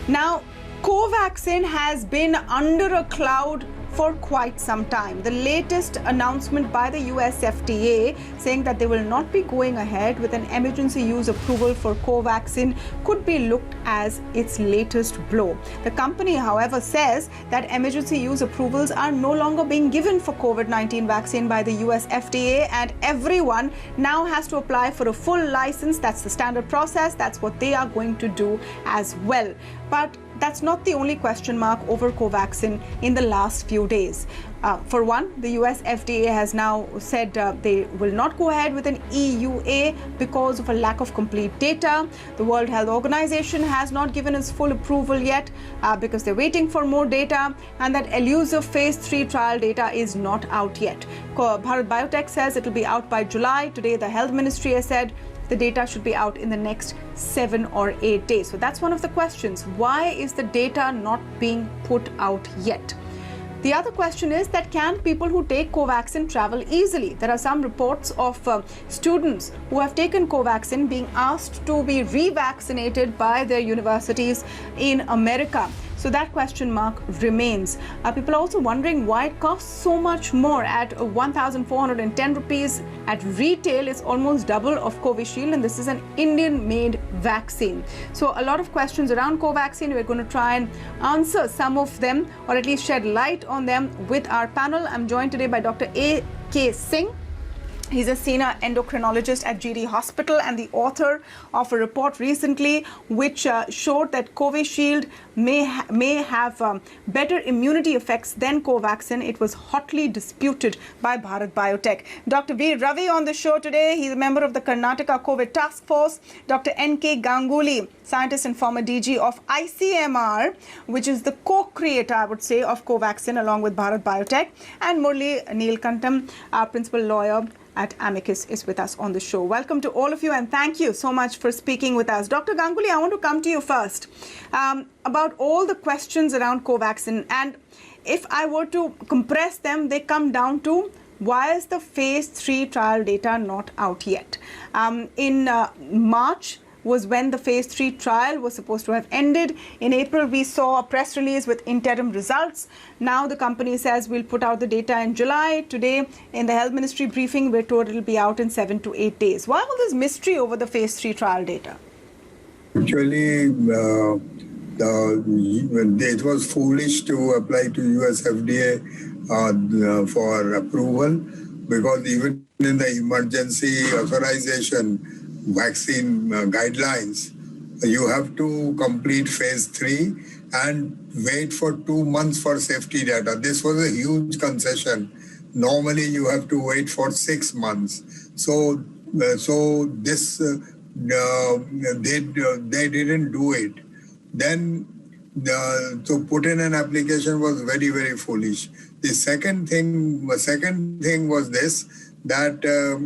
Now, Covaxin has been under a cloud for quite some time. The latest announcement by the US FDA saying that they will not be going ahead with an emergency use approval for Covaxin could be looked as its latest blow. The company, however, says that emergency use approvals are no longer being given for COVID-19 vaccine by the US FDA, and everyone now has to apply for a full license. That's the standard process. That's what they are going to do as well. But that's not the only question mark over Covaxin in the last few days. For one, the US FDA has now said they will not go ahead with an EUA because of a lack of complete data. The World Health Organization has not given its full approval yet because they're waiting for more data, and that elusive phase 3 trial data is not out yet. Bharat Biotech says it will be out by July. Today, the Health Ministry has said the data should be out in the next 7 or 8 days. So that's one of the questions. Why is the data not being put out yet? The other question is that can people who take Covaxin travel easily? There are some reports of students who have taken Covaxin being asked to be revaccinated by their universities in America. So that question mark remains. People are also wondering why it costs so much more at 1,410 rupees. At retail, it's almost double of Covishield, and this is an Indian-made vaccine. So a lot of questions around Covaxin. We're going to try and answer some of them, or at least shed light on them with our panel. I'm joined today by Dr. A.K. Singh. He's a senior endocrinologist at G.D Hospital and the author of a report recently which showed that Covishield may have better immunity effects than Covaxin. It was hotly disputed by Bharat Biotech. Dr. Ravi on the show today. He's a member of the Karnataka COVID Task Force. Dr. N.K Ganguly, scientist and former DG of ICMR, which is the co-creator, I would say, of Covaxin along with Bharat Biotech. And Murali Neelakantan, our principal lawyer at Amicus, is with us on the show. Welcome to all of you, and thank you so much for speaking with us. Dr. Ganguly, I want to come to you first about all the questions around Covaxin. And if I were to compress them, they come down to why is the phase 3 trial data not out yet? In March was when the phase 3 trial was supposed to have ended. In April, we saw a press release with interim results. Now the company says we'll put out the data in July. Today, in the Health Ministry briefing, we're told it'll be out in 7 to 8 days. Why all this mystery over the phase 3 trial data? Actually, it was foolish to apply to US FDA for approval, because even in the emergency authorization vaccine guidelines, you have to complete phase 3 and wait for 2 months for safety data. This was a huge concession. Normally you have to wait for 6 months. So this they didn't do it. Then to put in an application was very, very foolish. The second thing was this, that the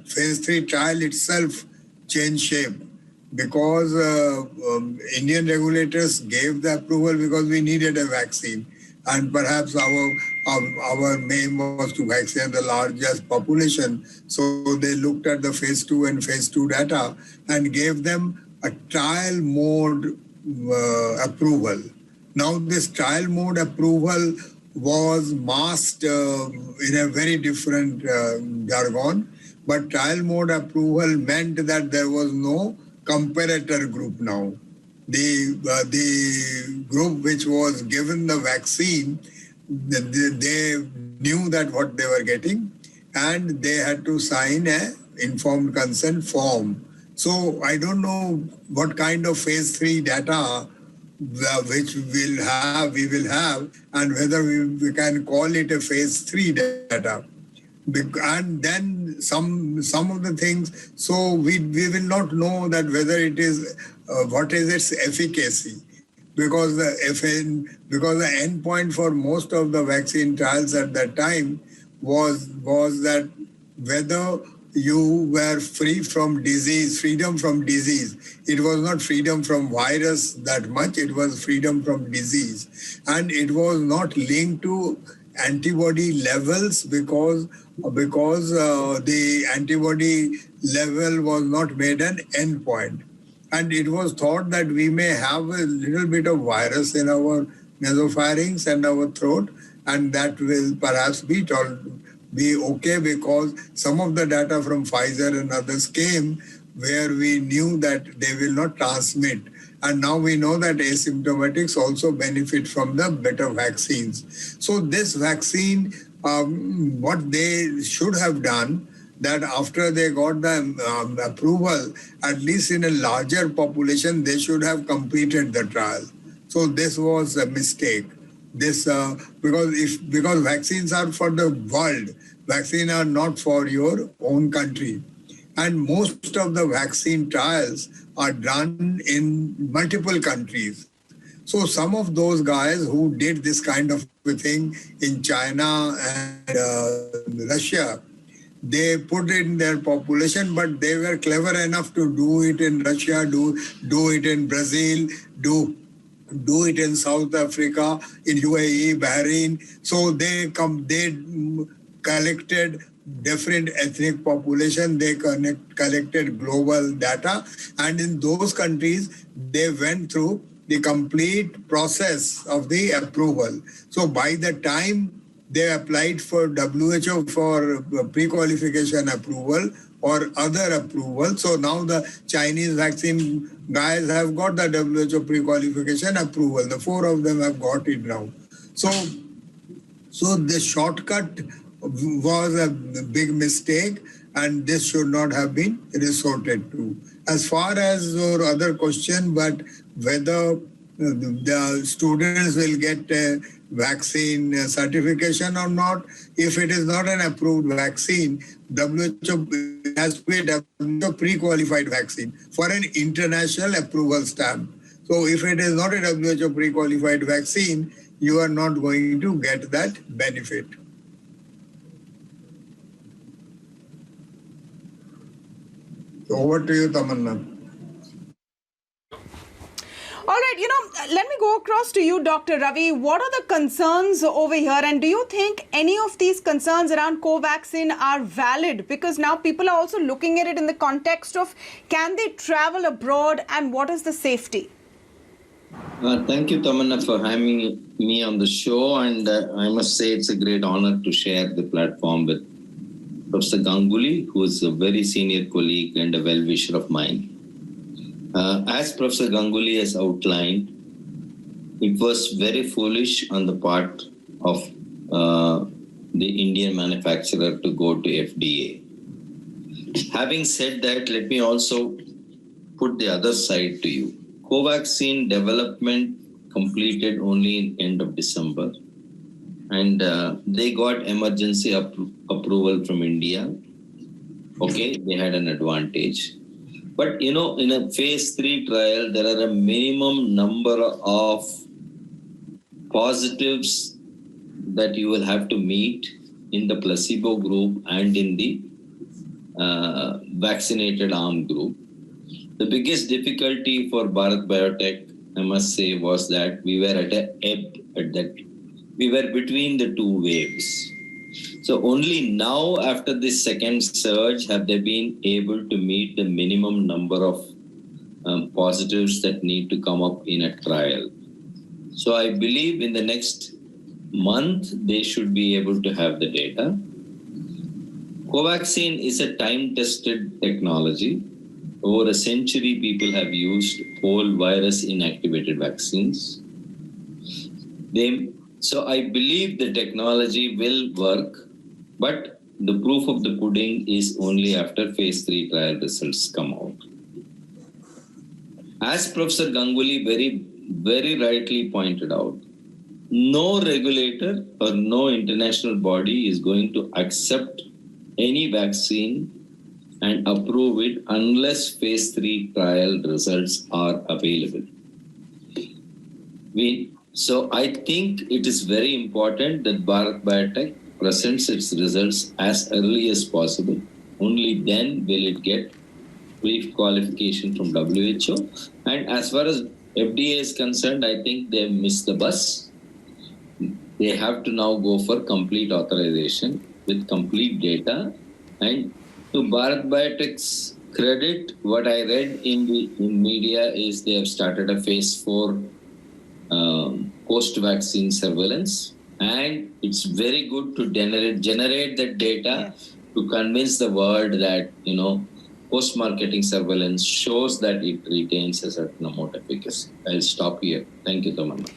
phase 3 trial itself changed shape, because Indian regulators gave the approval because we needed a vaccine, and perhaps our aim was to vaccinate the largest population. So they looked at the phase 2 and phase 2 data and gave them a trial mode approval. Now this trial mode approval was masked in a very different jargon, but trial mode approval meant that there was no comparator group now. The group which was given the vaccine, they knew that what they were getting, and they had to sign an informed consent form. So I don't know what kind of phase 3 data which we will have, and whether we can call it a phase 3 data. And then some of the things, so we will not know that whether it is what is its efficacy, because the endpoint for most of the vaccine trials at that time was that whether you were freedom from disease. It was not freedom from virus that much, it was freedom from disease. And it was not linked to antibody levels, because because the antibody level was not made an endpoint. And it was thought that we may have a little bit of virus in our nasopharynx and our throat, and that will perhaps be okay, because some of the data from Pfizer and others came where we knew that they will not transmit. And now we know that asymptomatics also benefit from the better vaccines. So this vaccine, what they should have done, that after they got the approval, at least in a larger population, they should have completed the trial. So this was a mistake. This because vaccines are for the world, vaccines are not for your own country, and most of the vaccine trials are done in multiple countries. So some of those guys who did this kind of a thing in China and Russia, they put it in their population, but they were clever enough to do it in Russia, do it in Brazil, do it in South Africa, in UAE, Bahrain. So they collected different ethnic population, they collected global data, and in those countries, they went through the complete process of the approval. So by the time they applied for WHO for pre-qualification approval or other approval. So now the Chinese vaccine guys have got the WHO pre-qualification approval. The 4 of them have got it now. So the shortcut was a big mistake, and this should not have been resorted to. As far as your other question, but whether the students will get a vaccine certification or not, if it is not an approved vaccine, WHO has to be a WHO pre-qualified vaccine for an international approval stamp. So if it is not a WHO pre-qualified vaccine, you are not going to get that benefit. Over to you, Tamanna. All right, let me go across to you, Dr. Ravi. What are the concerns over here? And do you think any of these concerns around Covaxin are valid? Because now people are also looking at it in the context of, can they travel abroad and what is the safety? Thank you, Tamanna, for having me on the show. And I must say it's a great honor to share the platform with Professor Ganguly, who is a very senior colleague and a well-wisher of mine. As Professor Ganguly has outlined, it was very foolish on the part of the Indian manufacturer to go to FDA. Having said that, let me also put the other side to you. Covaxin development completed only in end of December, and they got emergency approval from India. Okay, they had an advantage. But, in a phase 3 trial, there are a minimum number of positives that you will have to meet in the placebo group and in the vaccinated arm group. The biggest difficulty for Bharat Biotech, I must say, was that we were at an ebb at that. We were between the 2 waves. So only now, after this second surge, have they been able to meet the minimum number of positives that need to come up in a trial. So I believe in the next month, they should be able to have the data. Covaxin is a time-tested technology. Over a century, people have used whole virus inactivated vaccines. So I believe the technology will work, but the proof of the pudding is only after phase 3 trial results come out. As Professor Ganguly very, very rightly pointed out, no regulator or no international body is going to accept any vaccine and approve it unless phase 3 trial results are available. So I think it is very important that Bharat Biotech presents its results as early as possible. Only then will it get brief qualification from WHO. And as far as FDA is concerned, I think they missed the bus. They have to now go for complete authorization. with complete data. And to Bharat Biotech's credit, what I read in media is they have started a phase 4 post-vaccine surveillance, and it's very good to generate that data to convince the world that post-marketing surveillance shows that it retains a certain amount of efficacy. I'll stop here. Thank you, Tamanna.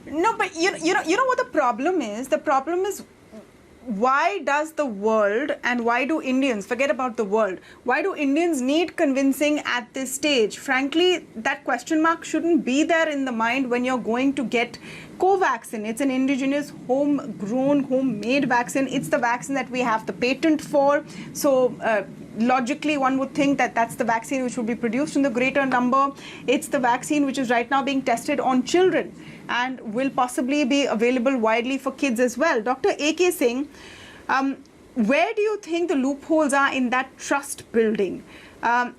No, but you know what the problem is? The problem is, why does the world, and why do Indians, forget about the world, why do Indians need convincing at this stage? Frankly, that question mark shouldn't be there in the mind when you're going to get Covaxin. It's an indigenous, homegrown, homemade vaccine. It's the vaccine that we have the patent for. So logically, one would think that that's the vaccine which will be produced in the greater number. It's the vaccine which is right now being tested on children and will possibly be available widely for kids as well. Dr. A.K. Singh, where do you think the loopholes are in that trust building?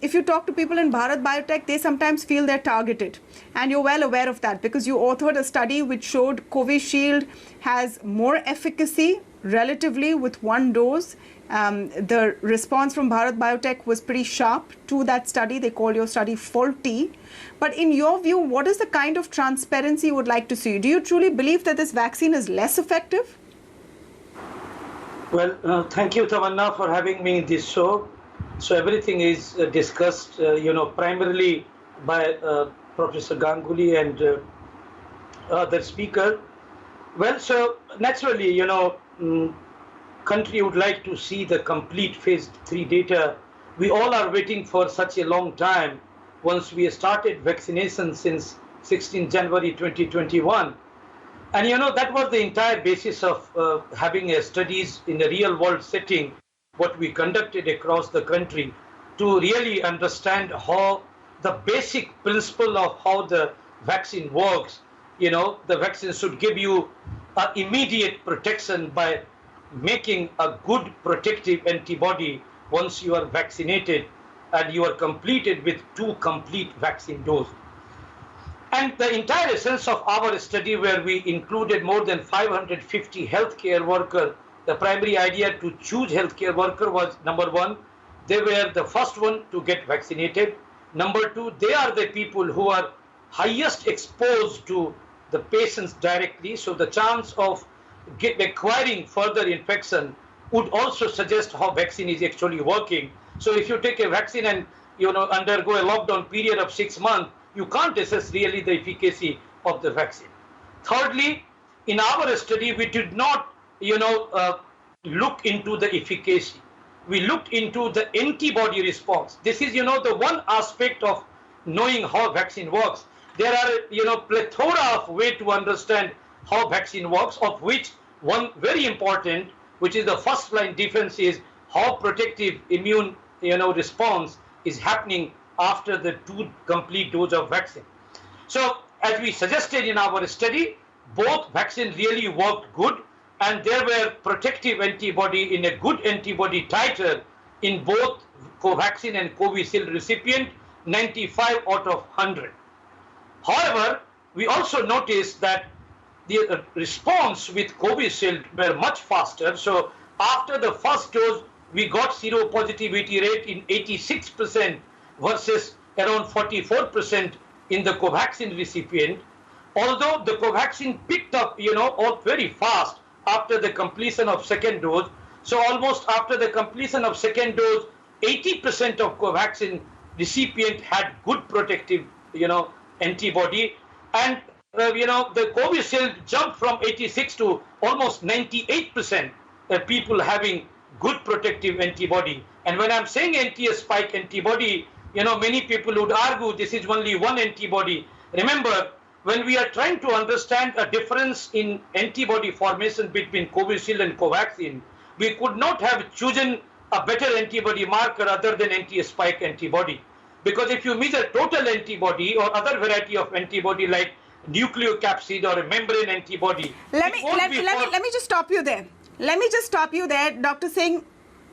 If you talk to people in Bharat Biotech, they sometimes feel they're targeted. And you're well aware of that because you authored a study which showed Covishield has more efficacy relatively with one dose. The response from Bharat Biotech was pretty sharp to that study. They call your study faulty. But in your view, what is the kind of transparency you would like to see? Do you truly believe that this vaccine is less effective? Well, thank you, Tamanna, for having me in this show. So everything is discussed, primarily by Professor Ganguly and other speaker. Well, so naturally, country would like to see the complete phase 3 data. We all are waiting for such a long time. Once we started vaccination since 16 January 2021. And that was the entire basis of having studies in a real world setting, what we conducted across the country to really understand how the basic principle of how the vaccine works. The vaccine should give you immediate protection by making a good protective antibody once you are vaccinated and you are completed with 2 complete vaccine doses. And the entire essence of our study, where we included more than 550 healthcare workers, the primary idea to choose healthcare worker was, number 1, they were the first one to get vaccinated. Number 2, they are the people who are highest exposed to the patients directly. So the chance of acquiring further infection would also suggest how vaccine is actually working. So if you take a vaccine and undergo a lockdown period of 6 months, you can't assess really the efficacy of the vaccine. Thirdly, in our study, we did not look into the efficacy. We looked into the antibody response. This is the one aspect of knowing how vaccine works. There are plethora of ways to understand how vaccine works, of which one very important, which is the first line defense, is how protective immune response is happening after the 2 complete dose of vaccine. So as we suggested in our study, both vaccines really worked good, and there were protective antibody in a good antibody titer in both Covaxin and Covishield recipient, 95 out of 100. However, we also noticed that the response with Covishield were much faster. So after the first dose, we got seropositivity rate in 86% versus around 44% in the Covaxin recipient. Although the Covaxin picked up, very fast after the completion of second dose. So almost after the completion of second dose, 80% of Covaxin recipient had good protective, antibody. And, the Covishield jumped from 86 to almost 98% people having good protective antibody. And when I'm saying anti-spike antibody, many people would argue this is only one antibody. Remember, when we are trying to understand a difference in antibody formation between Covishield and Covaxin, we could not have chosen a better antibody marker other than anti-spike antibody. Because if you measure total antibody or other variety of antibody like nucleocapsid or a membrane antibody, let me just stop you there. Dr. Singh.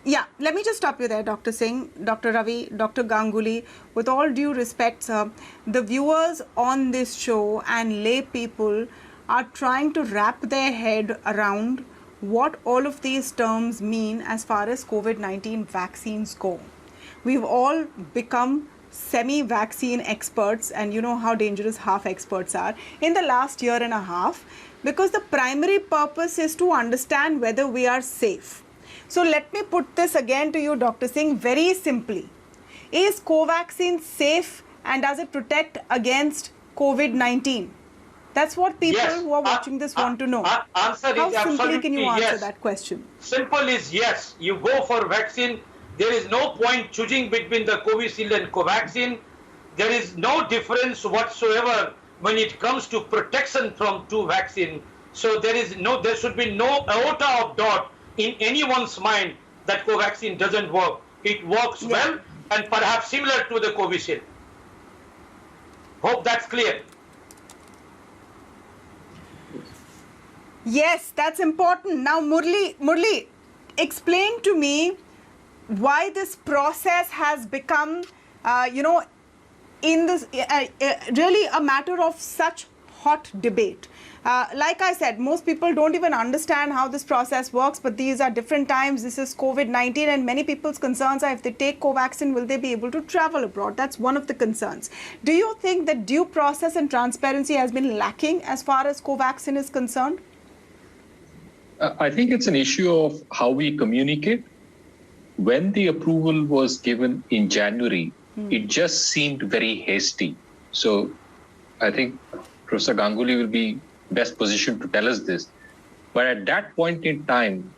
Yeah, let me just stop you there, Dr. Singh, Dr. Ravi, Dr. Ganguly. With all due respect, sir, the viewers on this show and lay people are trying to wrap their head around what all of these terms mean as far as COVID-19 vaccines go. We've all become semi-vaccine experts, and you know how dangerous half experts are, in the last year and a half, because the primary purpose is to understand whether we are safe. So let me put this again to you, Dr. Singh, very simply. Is Covaxin safe, and does it protect against COVID-19? That's what people who are watching this want to know. Answer How is simply absolutely can you answer yes. that question? Simple is yes. You go for vaccine. There is no point choosing between the Covishield and Covaxin. There is no difference whatsoever when it comes to protection from two vaccines. So there should be no iota of doubt in anyone's mind that Covaxin doesn't work. It works well and perhaps similar to the Covishield. Hope that's clear. Yes, that's important. Now, Murali, explain to me why this process has become, in this really a matter of such hot debate. Like I said, most people don't even understand how this process works, but these are different times. This is COVID-19, and many people's concerns are if they take Covaxin, will they be able to travel abroad? That's one of the concerns. Do you think that due process and transparency has been lacking as far as Covaxin is concerned? I think it's an issue of how we communicate. When the approval was given in January, it just seemed very hasty. So I think Professor Ganguly will be best positioned to tell us this. But at that point in time,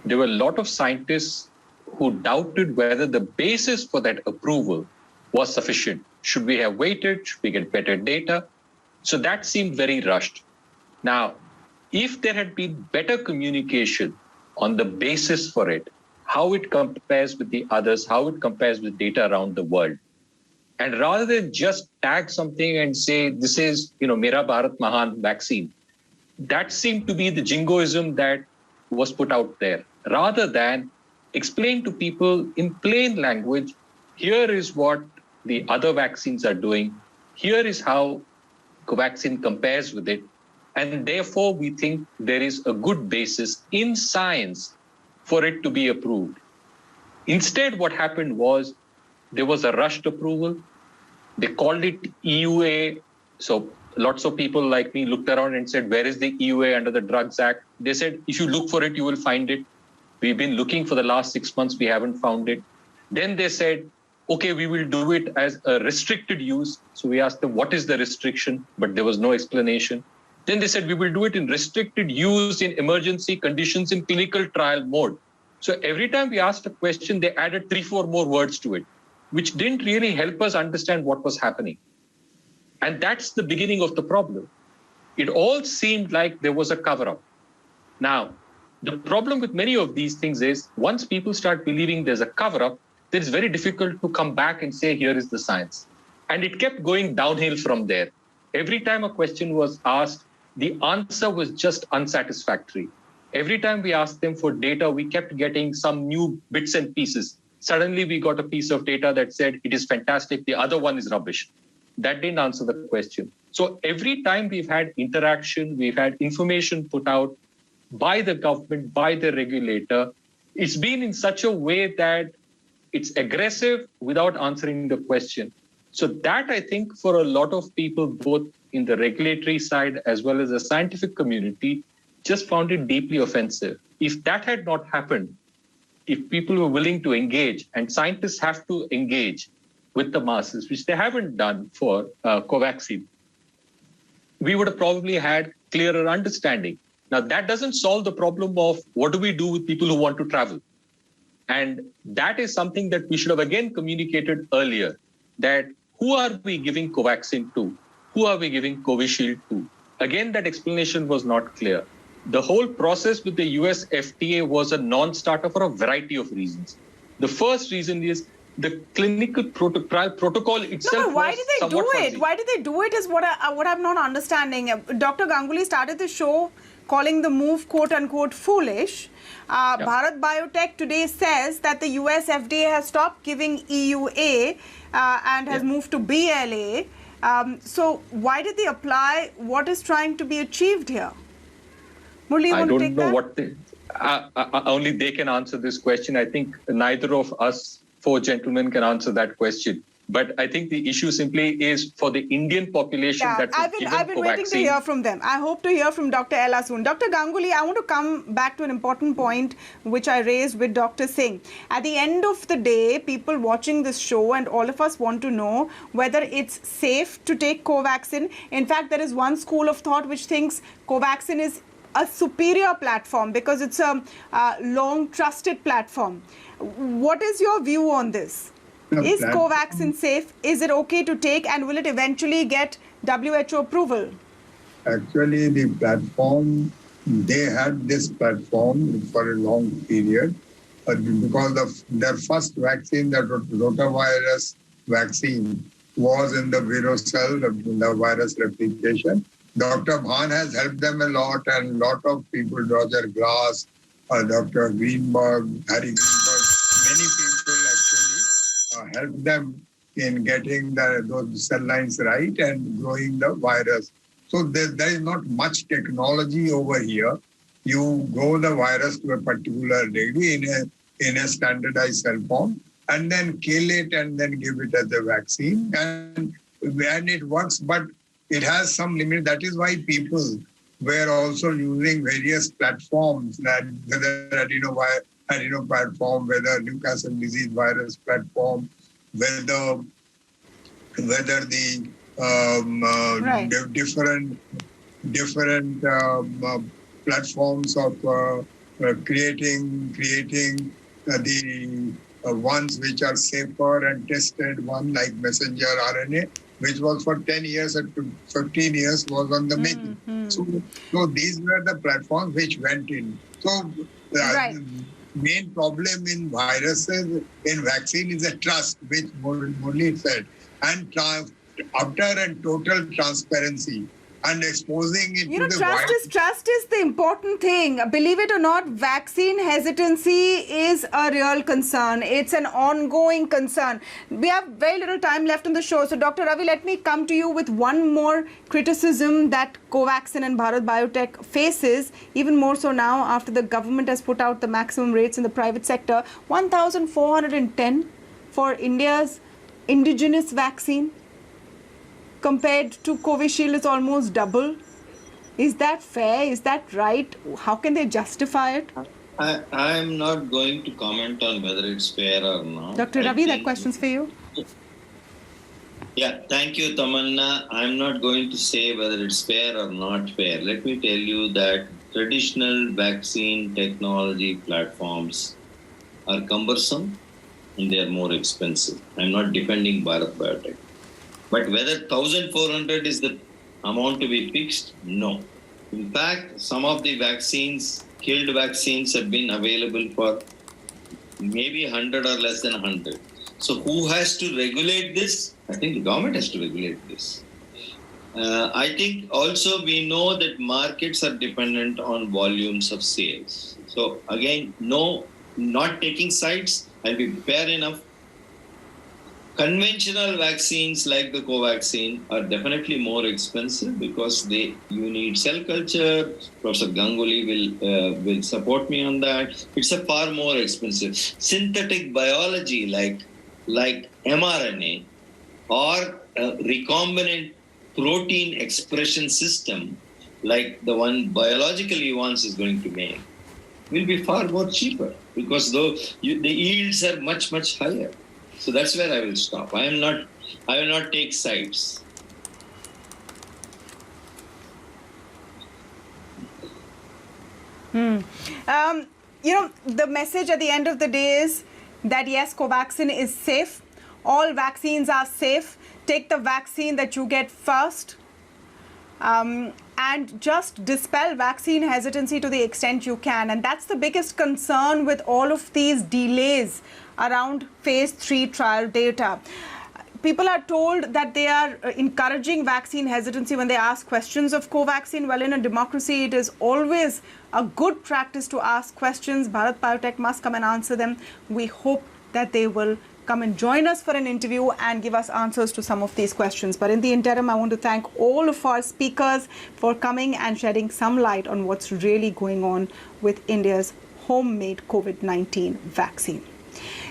there were a lot of scientists who doubted whether the basis for that approval was sufficient. Should we have waited? Should we get better data? So that seemed very rushed. Now, if there had been better communication on the basis for it, how it compares with the others, how it compares with data around the world, and rather than just tag something and say, this is, Mera Bharat Mahan vaccine, that seemed to be the jingoism that was put out there. Rather than explain to people in plain language, here is what the other vaccines are doing, here is how Covaxin compares with it, and therefore we think there is a good basis in science for it to be approved. Instead, what happened was there was a rushed approval. They called it EUA. So lots of people like me looked around and said, where is the EUA under the Drugs Act? They said, if you look for it, you will find it. We've been looking for the last 6 months. We haven't found it. Then they said, okay, we will do it as a restricted use. So we asked them, what is the restriction? But there was no explanation. Then they said, we will do it in restricted use in emergency conditions in clinical trial mode. So every time we asked a question, they added 3-4 more words to it, which didn't really help us understand what was happening. And that's the beginning of the problem. It all seemed like there was a cover-up. Now, the problem with many of these things is once people start believing there's a cover-up, then it's very difficult to come back and say, here is the science. And it kept going downhill from there. Every time a question was asked, the answer was just unsatisfactory. Every time we asked them for data, we kept getting some new bits and pieces. Suddenly we got a piece of data that said, it is fantastic, the other one is rubbish. That didn't answer the question. So every time we've had interaction, we've had information put out by the government, by the regulator, it's been in such a way that it's aggressive without answering the question. So that, I think, for a lot of people, both in the regulatory side as well as the scientific community, just found it deeply offensive. If that had not happened, if people were willing to engage, and scientists have to engage with the masses, which they haven't done for Covaxin, we would have probably had clearer understanding. Now, that doesn't solve the problem of what do we do with people who want to travel. And that is something that we should have again communicated earlier, that who are we giving Covaxin to? Who are we giving Covishield to? Again, that explanation was not clear. The whole process with the US FDA was a non-starter for a variety of reasons. The first reason is the clinical trial protocol itself. No, but why did they do it? Fuzzy. Why did they do it is what I'm not understanding. Dr. Ganguly started the show calling the move, quote unquote, foolish. Bharat Biotech today says that the US FDA has stopped giving EUA and has moved to BLA. So why did they apply? What is trying to be achieved here? Murali, you I want to don't take know that? what only they can answer this question. I think neither of us four gentlemen can answer that question. But I think the issue simply is for the Indian population Yeah, that was I've been waiting to hear from them. I hope to hear from Dr. Ella soon. Dr. Ganguly, I want to come back to an important point which I raised with Dr. Singh. At the end of the day, people watching this show and all of us want to know whether it's safe to take Covaxin. In fact, there is one school of thought which thinks Covaxin is a superior platform because it's a long trusted platform. What is your view on this? Is Covaxin safe? Is it okay to take, and will it eventually get WHO approval? Actually, the platform, they had this platform for a long period because their first vaccine, the rotavirus vaccine, was in the virocell, the virus replication. Dr. Bhan has helped them a lot, and a lot of people, Roger Glass, Dr. Greenberg, Harry Greenberg, many people actually helped them in getting those cell lines right and growing the virus. So there is not much technology over here. You grow the virus to a particular degree in a standardized cell form, and then kill it and then give it as a vaccine. And it works, but it has some limit. That is why people were also using various platforms, that whether adeno platform, whether Newcastle disease virus platform, whether the different platforms of creating the ones which are safer and tested, one like messenger RNA, which was for 10 years and 15 years was on the making. So these were the platforms which went in. So main problem in viruses, in vaccine is a trust, which Murali said, and utter and total transparency and exposing it to the trust is the important thing. Believe it or not, vaccine hesitancy is a real concern. It's an ongoing concern. We have very little time left on the show. So Dr. Ravi, let me come to you with one more criticism that Covaxin and Bharat Biotech faces, even more so now after the government has put out the maximum rates in the private sector. 1,410 for India's indigenous vaccine, compared to Covishield is almost double. Is that fair? Is that right? How can they justify it? I am not going to comment on whether it's fair or not. Dr. Ravi, that question's for you. Yeah, thank you, Tamanna. I'm not going to say whether it's fair or not fair. Let me tell you that traditional vaccine technology platforms are cumbersome and they are more expensive. I'm not defending Bharat Biotech. But whether 1,400 is the amount to be fixed, no. In fact, some of the vaccines, killed vaccines, have been available for maybe 100 or less than 100. So who has to regulate this? I think the government has to regulate this. I think also we know that markets are dependent on volumes of sales. So again, no, not taking sides. I'll be fair enough. Conventional vaccines like the Covaxin are definitely more expensive because you need cell culture. Professor Ganguly will support me on that. It's a far more expensive. Synthetic biology like mRNA or a recombinant protein expression system like the one biologically Evans is going to make will be far more cheaper because the yields are much, much higher. So that's where I will stop. I will not take sides. The message at the end of the day is that yes, Covaxin is safe. All vaccines are safe. Take the vaccine that you get first. And just dispel vaccine hesitancy to the extent you can. And that's the biggest concern with all of these delays around phase 3 trial data. People are told that they are encouraging vaccine hesitancy when they ask questions of Covaxin. Well, in a democracy, it is always a good practice to ask questions. Bharat Biotech must come and answer them. We hope that they will come and join us for an interview and give us answers to some of these questions. But in the interim, I want to thank all of our speakers for coming and shedding some light on what's really going on with India's homemade COVID-19 vaccine.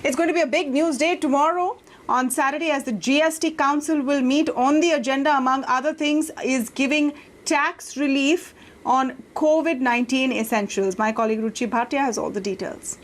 It's going to be a big news day tomorrow. On Saturday, as the GST Council will meet, on the agenda, among other things, is giving tax relief on COVID-19 essentials. My colleague Ruchi Bhatia has all the details.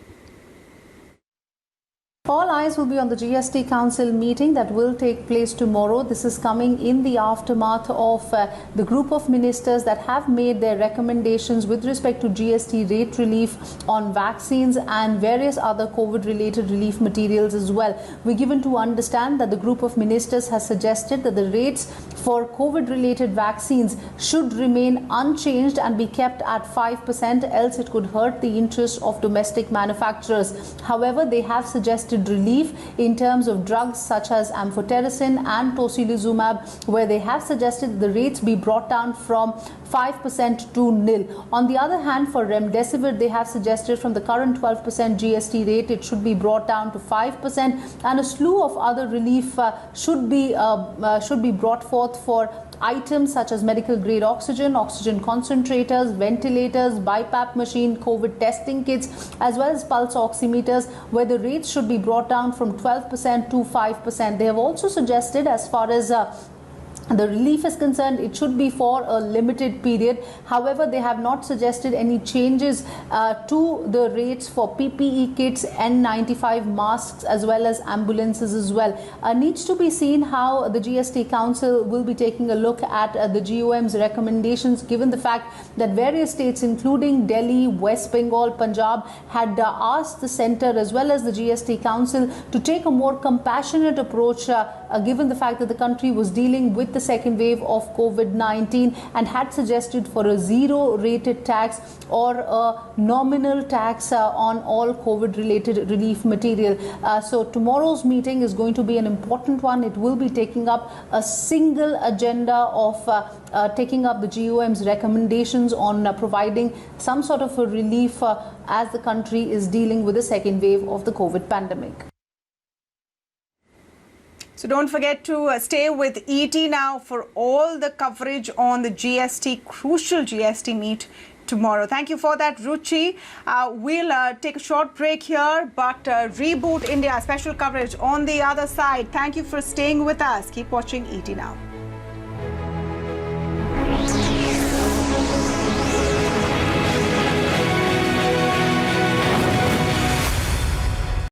All eyes will be on the GST Council meeting that will take place tomorrow. This is coming in the aftermath of the group of ministers that have made their recommendations with respect to GST rate relief on vaccines and various other COVID-related relief materials as well. We're given to understand that the group of ministers has suggested that the rates for COVID-related vaccines should remain unchanged and be kept at 5%, else it could hurt the interest of domestic manufacturers. However, they have suggested relief in terms of drugs such as amphotericin and tocilizumab, where they have suggested the rates be brought down from 5% to nil. On the other hand, for remdesivir, they have suggested from the current 12% GST rate, it should be brought down to 5%, and a slew of other relief should be brought forth for items such as medical grade oxygen, oxygen concentrators, ventilators, BiPAP machine, COVID testing kits, as well as pulse oximeters, where the rates should be brought down from 12% to 5%. They have also suggested, as far as the relief is concerned, it should be for a limited period. However, they have not suggested any changes to the rates for PPE kits, N95 masks, as well as ambulances as well. Needs to be seen how the GST Council will be taking a look at the GOM's recommendations, given the fact that various states, including Delhi, West Bengal, Punjab, had asked the centre as well as the GST Council to take a more compassionate approach, given the fact that the country was dealing with the second wave of COVID-19 and had suggested for a zero rated tax or a nominal tax on all COVID related relief material. So tomorrow's meeting is going to be an important one. It will be taking up a single agenda of taking up the GOM's recommendations on providing some sort of a relief as the country is dealing with the second wave of the COVID pandemic. So don't forget to stay with ET now for all the coverage on the crucial GST meet tomorrow. Thank you for that, Ruchi. We'll take a short break here, but Reboot India special coverage on the other side. Thank you for staying with us. Keep watching ET now.